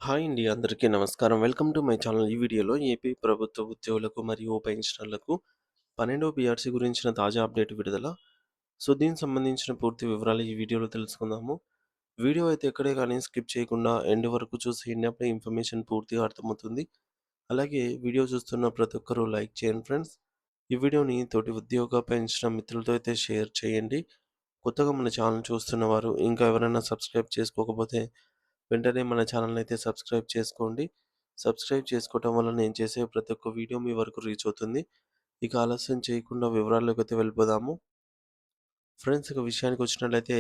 Hi అండి. అందరికీ నమస్కారం. Welcome to my channel. ఈ వీడియోలో ఏపీ ప్రభుత్వ ఉద్యోగులకు మరియు పెన్షనర్లకు 12వ పీఆర్సీ గురించిన తాజా అప్డేట్ విడుదల. దీనికి సంబంధించిన పూర్తి వివరాలు ఈ వీడియోలో తెలుసుకుందాము. వీడియో అయితే ఎక్కడే కానీ స్కిప్ చేయకుండా ఎండ్ వరకు చూసేయండి. అప్పుడే ఇన్ఫర్మేషన్ పూర్తిగా అర్థమవుతుంది. అలాగే వీడియో చూస్తున్న ప్రతి ఒక్కరూ లైక్ చేయండి ఫ్రెండ్స్. ఈ వీడియోని తోటి ఉద్యోగ, పెన్షన్ మిత్రులతో అయితే షేర్ చేయండి. కొత్తగా మన ఛానల్ చూస్తున్న వారు ఇంకా ఎవరైనా సబ్స్క్రైబ్ చేసుకోకపోతే వెంటనే మన ఛానల్‌ని అయితే సబ్స్క్రైబ్ చేసుకోండి. సబ్స్క్రైబ్ చేసుకోవటం వల్ల నేను చేసే ప్రతి ఒక్క వీడియో మీ వరకు రీచ్ అవుతుంది. ఇక ఆలస్యం చేయకుండా వివరాల్లోకైతే వెళ్ళిపోదాము. ఫ్రెండ్స్ ఇక విషయానికొచ్చినట్లయితే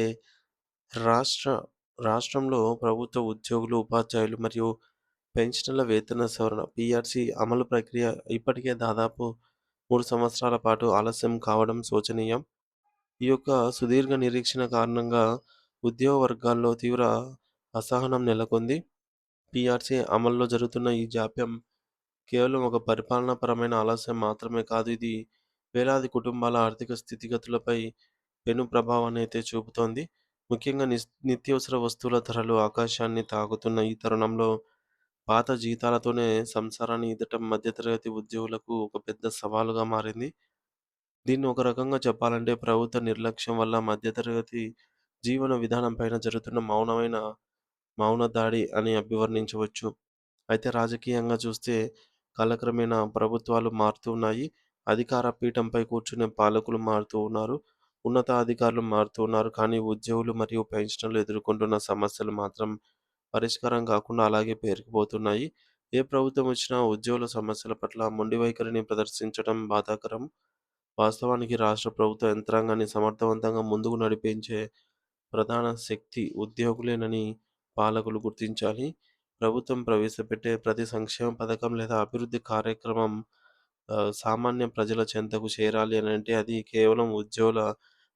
రాష్ట్ర రాష్ట్రంలో ప్రభుత్వ ఉద్యోగులు, ఉపాధ్యాయులు మరియు పెన్షనర్ల వేతన సవరణ పీఆర్సీ అమలు ప్రక్రియ ఇప్పటికే దాదాపు 3 సంవత్సరాల పాటు ఆలస్యం కావడం శోచనీయం. ఈ యొక్క సుదీర్ఘ నిరీక్షణ కారణంగా ఉద్యోగ వర్గాల్లో తీవ్ర అసహనం నెలకొంది. పీఆర్సీ అమల్లో జరుగుతున్న ఈ జాప్యం కేవలం ఒక పరిపాలనాపరమైన ఆలస్యం మాత్రమే కాదు. ఇది వేలాది కుటుంబాల ఆర్థిక స్థితిగతులపై పెను ప్రభావాన్నయితే చూపుతోంది. ముఖ్యంగా నిత్యావసర వస్తువుల ధరలు ఆకాశాన్ని తాకుతున్న ఈ తరుణంలో పాత జీతాలతోనే సంసారాన్ని ఈదటం మధ్యతరగతి ఉద్యోగులకు ఒక పెద్ద సవాలుగా మారింది. దీన్ని ఒక రకంగా చెప్పాలంటే ప్రభుత్వ నిర్లక్ష్యం వల్ల మధ్యతరగతి జీవన విధానం పైన జరుగుతున్న మౌన దాడి అని అభివర్ణించవచ్చు. అయితే రాజకీయంగా చూస్తే కాలక్రమేణా ప్రభుత్వాలు మారుతూ ఉన్నాయి. అధికార పీఠంపై కూర్చునే పాలకులు మారుతూ ఉన్నారు. ఉన్నతాధికారులు మారుతూ ఉన్నారు. కానీ ఉద్యోగులు మరియు పెన్షనర్లు ఎదుర్కొంటున్న సమస్యలు మాత్రం పరిష్కారం కాకుండా అలాగే పేరుకుపోతున్నాయి. ఏ ప్రభుత్వం వచ్చినా ఉద్యోగుల సమస్యల పట్ల మొండి వైఖరిని ప్రదర్శించడం బాధాకరం. వాస్తవానికి రాష్ట్ర ప్రభుత్వ యంత్రాంగాన్ని సమర్థవంతంగా ముందుకు నడిపించే ప్రధాన శక్తి ఉద్యోగులేనని పాలకులు గుర్తించాలి. ప్రభుత్వం ప్రవేశపెట్టే ప్రతి సంక్షేమ పథకం లేదా అభివృద్ధి కార్యక్రమం సామాన్య ప్రజల చెంతకు చేరాలి అనంటే అది కేవలం ఉద్యోగుల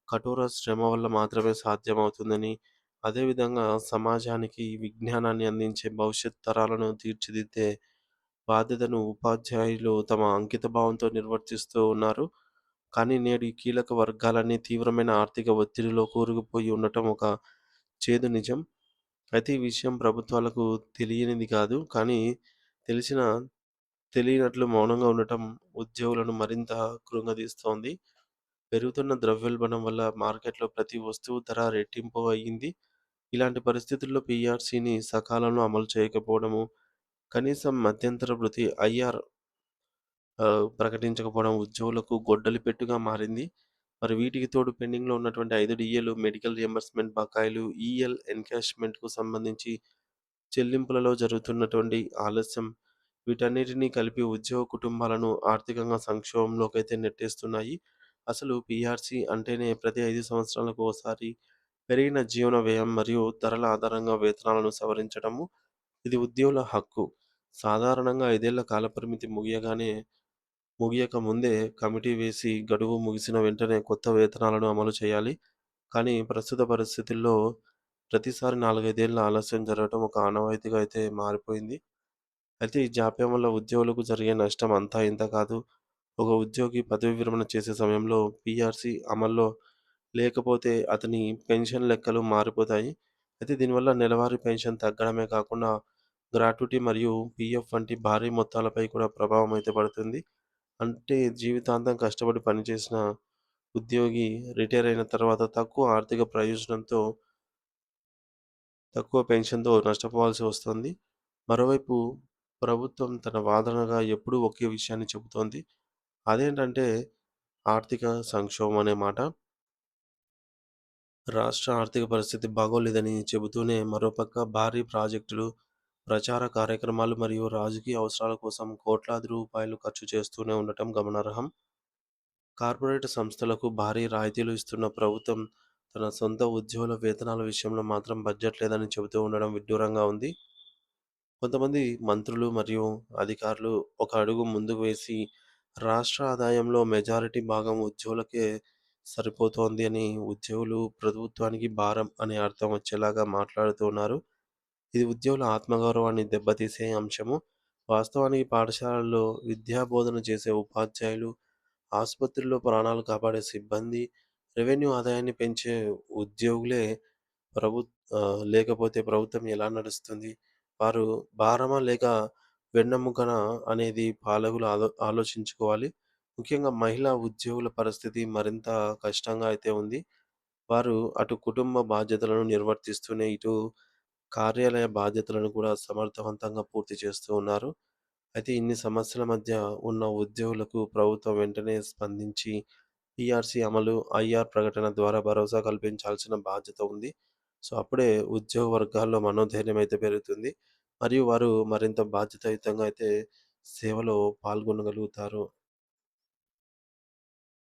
కఠోర శ్రమ వల్ల మాత్రమే సాధ్యమవుతుందని, అదేవిధంగా సమాజానికి విజ్ఞానాన్ని అందించే భవిష్యత్ తరాలను తీర్చిదిద్దే బాధ్యతను ఉపాధ్యాయులు తమ అంకితభావంతో నిర్వర్తిస్తూ ఉన్నారు. కానీ నేడు ఈ కీలక వర్గాలన్నీ తీవ్రమైన ఆర్థిక ఒత్తిడిలో కూరుకుపోయి ఉండటం ఒక చేదు నిజం. అయితే ఈ విషయం ప్రభుత్వాలకు తెలియనిది కాదు. కానీ తెలిసినా తెలియనట్లు మౌనంగా ఉండటం ఉద్యోగులను మరింత కృంగదీస్తోంది. పెరుగుతున్న ద్రవ్యోల్బణం వల్ల మార్కెట్‌లో ప్రతి వస్తువు ధర రెట్టింపు అయ్యింది. ఇలాంటి పరిస్థితుల్లో పీఆర్సీని సకాలంలో అమలు చేయకపోవడము, కనీసం మధ్యంతర భృతి ఐఆర్ ప్రకటించకపోవడం ఉద్యోగులకు గొడ్డలి పెట్టుగా మారింది. మరి వీటికి తోడు పెండింగ్‌లో ఉన్నటువంటి 5 డీఏలు, మెడికల్ రియంబర్స్‌మెంట్ బకాయిలు, ఈఎల్ ఎన్‌కాష్‌మెంట్‌కు సంబంధించి చెల్లింపులలో జరుగుతున్నటువంటి ఆలస్యం వీటన్నిటిని కలిపి ఉద్యోగ కుటుంబాలను ఆర్థికంగా సంక్షోభంలోకైతే నెట్టేస్తున్నాయి. అసలు పీఆర్సీ అంటేనే ప్రతి 5 సంవత్సరాలకు ఓసారి పెరిగిన జీవన వ్యయం మరియు ధరల ఆధారంగా వేతనాలను సవరించడము. ఇది ఉద్యోగుల హక్కు. సాధారణంగా 5 ఏళ్ల కాలపరిమితి ముగియక ముందే కమిటీ వేసి గడువు ముగిసిన వెంటనే కొత్త వేతనాలను అమలు చేయాలి. కానీ ప్రస్తుత పరిస్థితుల్లో ప్రతిసారి 4, 5 ఏళ్ల ఆలస్యం జరగడం ఒక ఆనవాయితీగా అయితే మారిపోయింది. అయితే ఈ జాప్యం వల్ల ఉద్యోగులకు జరిగే నష్టం అంతా ఇంతా కాదు. ఒక ఉద్యోగి పదవీ విరమణ చేసే సమయంలో పీఆర్సీ అమల్లో లేకపోతే అతని పెన్షన్ లెక్కలు మారిపోతాయి. అయితే దీనివల్ల నెలవారీ పెన్షన్ తగ్గడమే కాకుండా గ్రాట్యుటీ మరియు పీఎఫ్ వంటి భారీ మొత్తాలపై కూడా ప్రభావం అయితే పడుతుంది. అంటే జీవితాంతం కష్టపడి పనిచేసిన ఉద్యోగి రిటైర్ అయిన తర్వాత తక్కువ పెన్షన్‌తో నష్టపోవాల్సి వస్తుంది. మరోవైపు ప్రభుత్వం తన వాదనగా ఎప్పుడూ ఒకే విషయాన్ని చెబుతోంది. అదేంటంటే ఆర్థిక సంక్షోభం అనే మాట. రాష్ట్ర ఆర్థిక పరిస్థితి బాగోలేదని చెబుతూనే మరోపక్క భారీ ప్రాజెక్టులు, ప్రచార కార్యక్రమాలు మరియు రాజకీయ అవసరాల కోసం కోట్లాది రూపాయలు ఖర్చు చేస్తూనే ఉండటం గమనార్హం. కార్పొరేట్ సంస్థలకు భారీ రాయితీలు ఇస్తున్న ప్రభుత్వం తన సొంత ఉద్యోగుల వేతనాల విషయంలో మాత్రం బడ్జెట్ లేదని చెబుతూ ఉండడం విడ్డూరంగా ఉంది. కొంతమంది మంత్రులు మరియు అధికారులు ఒక అడుగు ముందుకు వేసి రాష్ట్ర ఆదాయంలో మెజారిటీ భాగం ఉద్యోగులకే సరిపోతోంది అని ఉద్యోగులు ప్రభుత్వానికి భారం అనే అర్థం వచ్చేలాగా మాట్లాడుతూ ఉన్నారు. ఇది ఉద్యోగుల ఆత్మగౌరవాన్ని దెబ్బతీసే అంశము. వాస్తవానికి పాఠశాలల్లో విద్యా బోధన చేసే ఉపాధ్యాయులు, ఆసుపత్రుల్లో ప్రాణాలు కాపాడే సిబ్బంది, రెవెన్యూ ఆదాయాన్ని పెంచే ఉద్యోగులే లేకపోతే ప్రభుత్వం ఎలా నడుస్తుంది? వారు భారమా లేక వెన్నెముకనా అనేది పాలకులు ఆలోచించుకోవాలి. ముఖ్యంగా మహిళా ఉద్యోగుల పరిస్థితి మరింత కష్టంగా అయితే ఉంది. వారు అటు కుటుంబ బాధ్యతలను నిర్వర్తిస్తూనే, ఇటు కార్యాలయ బాధ్యతలను కూడా సమర్థవంతంగా పూర్తి చేస్తూ ఉన్నారు. అయితే ఇన్ని సమస్యల మధ్య ఉన్న ఉద్యోగులకు ప్రభుత్వం వెంటనే స్పందించి పీఆర్సీ అమలు, ఐఆర్ ప్రకటన ద్వారా భరోసా కల్పించాల్సిన బాధ్యత ఉంది. సో, అప్పుడే ఉద్యోగ వర్గాల్లో మనోధైర్యం అయితే పెరుగుతుంది. మరియు వారు మరింత బాధ్యతాయుతంగా అయితే సేవలో పాల్గొనగలుగుతారు.